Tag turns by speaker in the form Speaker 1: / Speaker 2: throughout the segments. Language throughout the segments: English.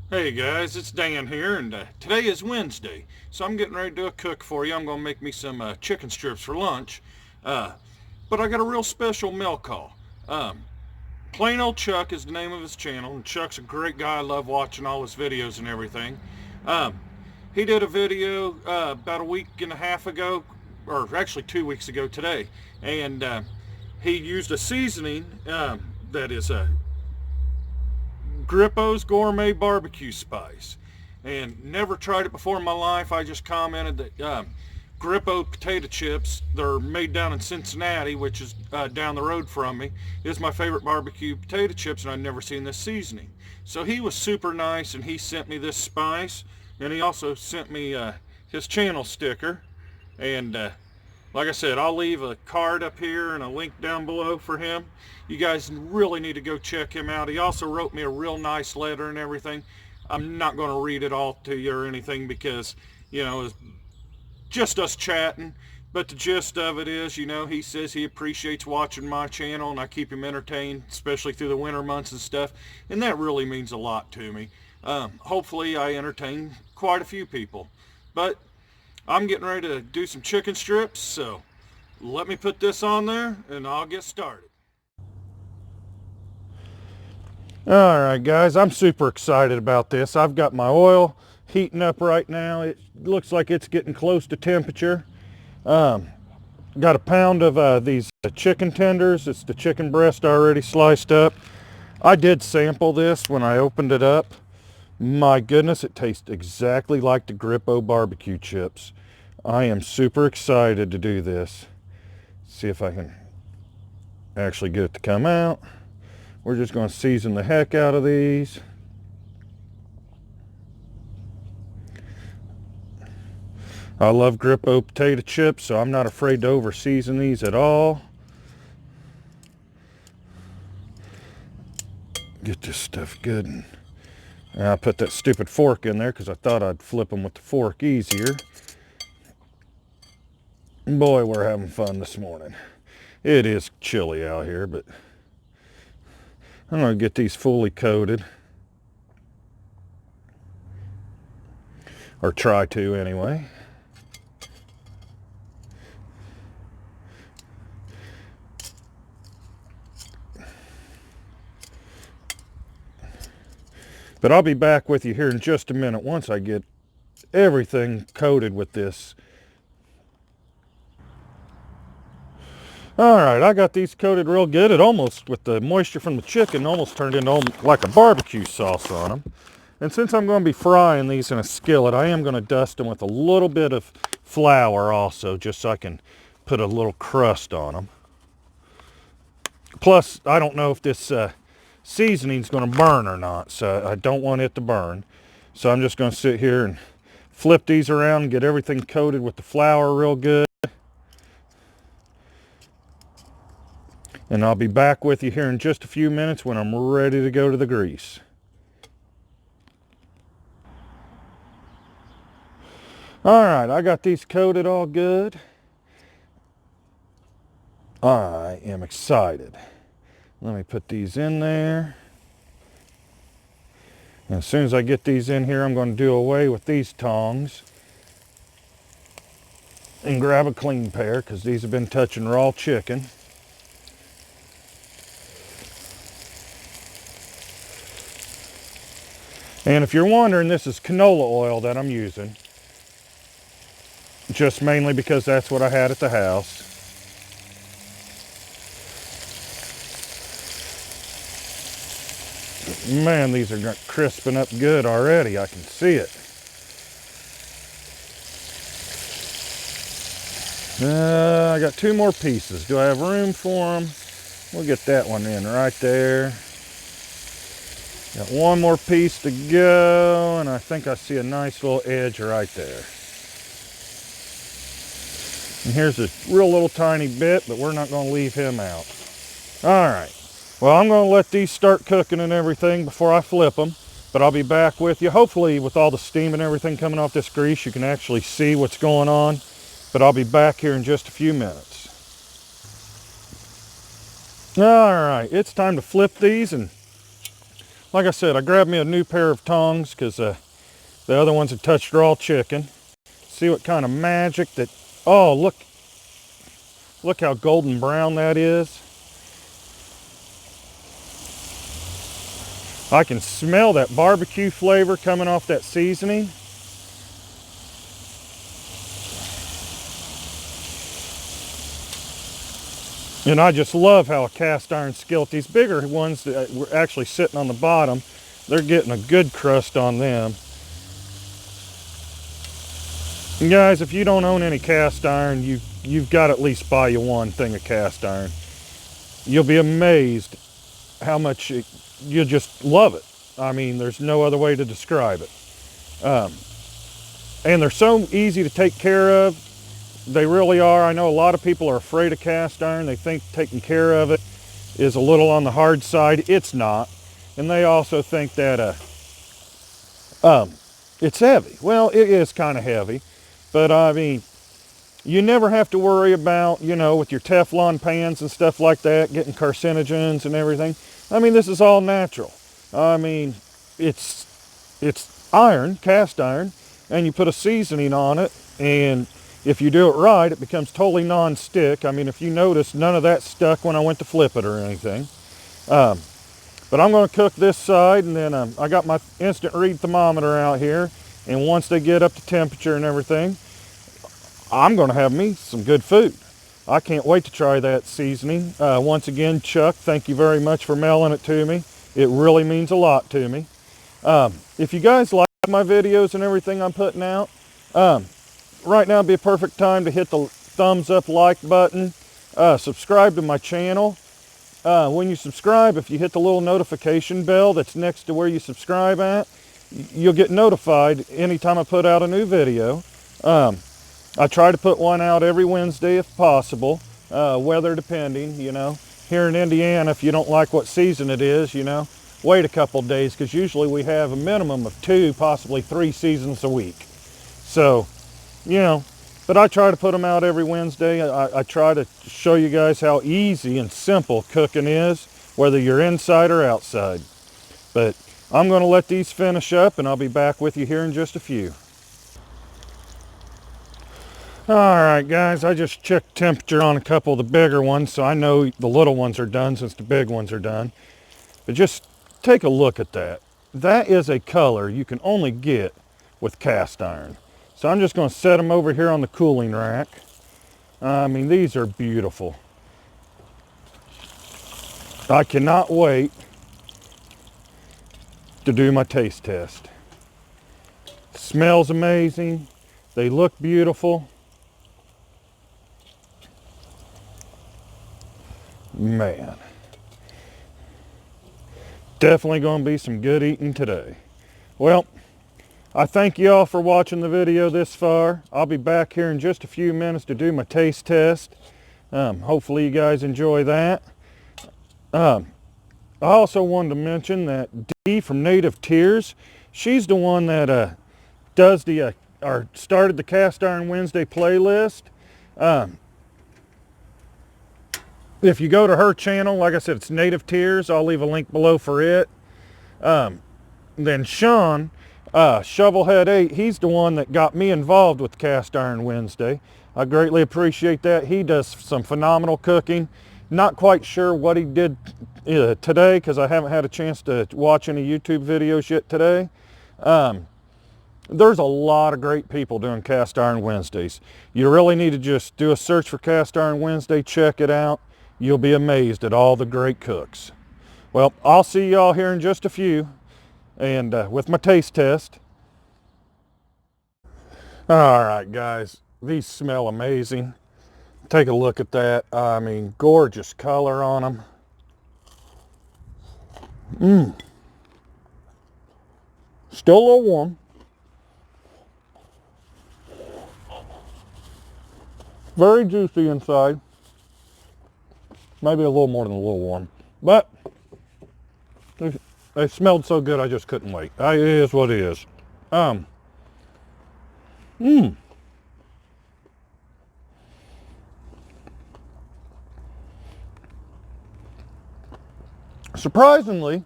Speaker 1: Hey guys, it's Dan here, and today is Wednesday, so I'm getting ready to do a cook for you. I'm going to make me some chicken strips for lunch, uh, but I got a real special mail call. Um, Plain Ole Chuck is the name of his channel, and Chuck's a great guy. I love watching all his videos and everything. Um, he did a video about a week and a half ago, or actually 2 weeks ago today, and he used a seasoning that is a Grippo's Gourmet Barbecue Spice. And never tried it before in my life. I just commented that Grippo potato chips, they're made down in Cincinnati, which is down the road from me, is my favorite barbecue potato chips, and I'd never seen this seasoning. So he was super nice, and he sent me this spice, and he also sent me his channel sticker. And like I said, I'll leave a card up here and a link down below for him. You guys really need to go check him out. He also wrote me a real nice letter and everything. I'm not going to read it all to you or anything because, it's just us chatting. But the gist of it is, he says he appreciates watching my channel and I keep him entertained, especially through the winter months and stuff. And that really means a lot to me. Hopefully I entertain quite a few people. But I'm getting ready to do some chicken strips, so let me put this on there and I'll get started. All right, guys, I'm super excited about this. I've got my oil heating up right now. It looks like it's getting close to temperature. Got a pound of these chicken tenders. It's the chicken breast already sliced up. I did sample this when I opened it up. My goodness, it tastes exactly like the Grippo barbecue chips. I am super excited to do this. See if I can actually get it to come out. We're just going to season the heck out of these. I love Grippo potato chips, so I'm not afraid to over season these at all. Get this stuff good. And I put that stupid fork in there because I thought I'd flip them with the fork easier. Boy, we're having fun this morning. It is chilly out here, but I'm going to get these fully coated. Or try to anyway. But I'll be back with you here in just a minute once I get everything coated with this. All right, I got these coated real good. It almost, with the moisture from the chicken, almost turned into like a barbecue sauce on them. And since I'm going to be frying these in a skillet, I am going to dust them with a little bit of flour also, just so I can put a little crust on them. Plus, I don't know if this seasoning is going to burn or not, so I don't want it to burn. So I'm just going to sit here and flip these around and get everything coated with the flour real good. And I'll be back with you here in just a few minutes when I'm ready to go to the grease. All right, I got these coated all good. I am excited. Let me put these in there. And as soon as I get these in here, I'm going to do away with these tongs and grab a clean pair because these have been touching raw chicken. And if you're wondering, this is canola oil that I'm using. Just mainly because that's what I had at the house. Man, these are crisping up good already. I can see it. I got two more pieces. Do I have room for them? We'll get that one in right there. Got one more piece to go, and I think I see a nice little edge right there. And here's a real little tiny bit, but we're not going to leave him out. All right. Well, I'm going to let these start cooking and everything before I flip them, but I'll be back with you. Hopefully, with all the steam and everything coming off this grease, you can actually see what's going on, but I'll be back here in just a few minutes. All right, it's time to flip these, and like I said, I grabbed me a new pair of tongs because the other ones had touched raw chicken. See what kind of magic that, oh, look how golden brown that is. I can smell that barbecue flavor coming off that seasoning. And I just love how a cast iron skillet, these bigger ones that were actually sitting on the bottom, they're getting a good crust on them. And guys, if you don't own any cast iron, you've got to at least buy you one thing of cast iron. You'll be amazed how much you just love it. I mean, there's no other way to describe it. And they're so easy to take care of. They really are. I know a lot of people are afraid of cast iron. They think taking care of it is a little on the hard side. It's not. And they also think that it's heavy. Well, it is kind of heavy. But I mean, you never have to worry about, you know, with your Teflon pans and stuff like that, getting carcinogens and everything. I mean, this is all natural. I mean, it's iron, cast iron, and you put a seasoning on it, and if you do it right, it becomes totally non-stick. I mean, if you notice, none of that stuck when I went to flip it or anything. But I'm going to cook this side, and then I got my instant read thermometer out here, and once they get up to temperature and everything, I'm going to have me some good food. I can't wait to try that seasoning. Once again, Chuck, thank you very much for mailing it to me. It really means a lot to me. If you guys like my videos and everything I'm putting out, right now would be a perfect time to hit the thumbs up like button. Subscribe to my channel. When you subscribe, if you hit the little notification bell that's next to where you subscribe at, you'll get notified anytime I put out a new video. I try to put one out every Wednesday if possible, weather depending, you know. Here in Indiana, if you don't like what season it is, you know, wait a couple days, because usually we have a minimum of 2, possibly 3 seasons a week. So, you know, but I try to put them out every Wednesday. I try to show you guys how easy and simple cooking is, whether you're inside or outside. But I'm going to let these finish up, and I'll be back with you here in just a few. Alright guys, I just checked temperature on a couple of the bigger ones, so I know the little ones are done since the big ones are done. But just take a look at that. That is a color you can only get with cast iron. So I'm just going to set them over here on the cooling rack. I mean, these are beautiful. I cannot wait to do my taste test. Smells amazing. They look beautiful. Man, definitely going to be some good eating today. Well, I thank you all for watching the video this far. I'll be back here in just a few minutes to do my taste test. Hopefully you guys enjoy that. I also wanted to mention that Dee from Native Tearz, she's the one that does the or started the Cast Iron Wednesday playlist. If you go to her channel, like I said, it's Native Tearz. I'll leave a link below for it. Then Sean, Shovelhead 8, he's the one that got me involved with Cast Iron Wednesday. I greatly appreciate that. He does some phenomenal cooking. Not quite sure what he did today, because I haven't had a chance to watch any YouTube videos yet today. There's a lot of great people doing Cast Iron Wednesdays. You really need to just do a search for Cast Iron Wednesday, check it out. You'll be amazed at all the great cooks. Well, I'll see y'all here in just a few, and with my taste test. All right, guys, these smell amazing. Take a look at that. I mean, gorgeous color on them. Still a little warm. Very juicy inside. Maybe a little more than a little warm. But they smelled so good I just couldn't wait. It is what it is. Surprisingly,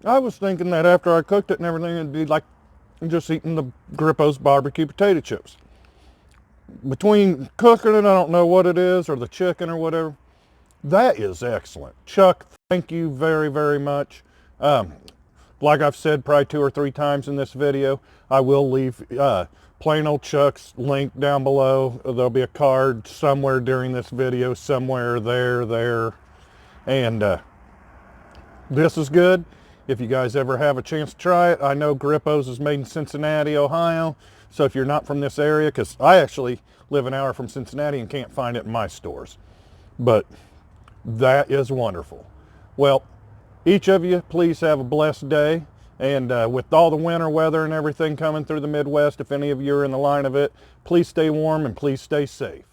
Speaker 1: I was thinking that after I cooked it and everything, it'd be like just eating the Grippo's barbecue potato chips. Between cooking it, I don't know what it is, or the chicken or whatever, that is excellent. Chuck, thank you very, very much. Like I've said probably 2 or 3 times in this video, I will leave plain old Chuck's link down below. There'll be a card somewhere during this video, somewhere there. And this is good. If you guys ever have a chance to try it, I know Grippo's is made in Cincinnati, Ohio. So if you're not from this area, because I actually live an hour from Cincinnati and can't find it in my stores. But that is wonderful. Well, each of you, please have a blessed day. And with all the winter weather and everything coming through the Midwest, if any of you are in the line of it, please stay warm and please stay safe.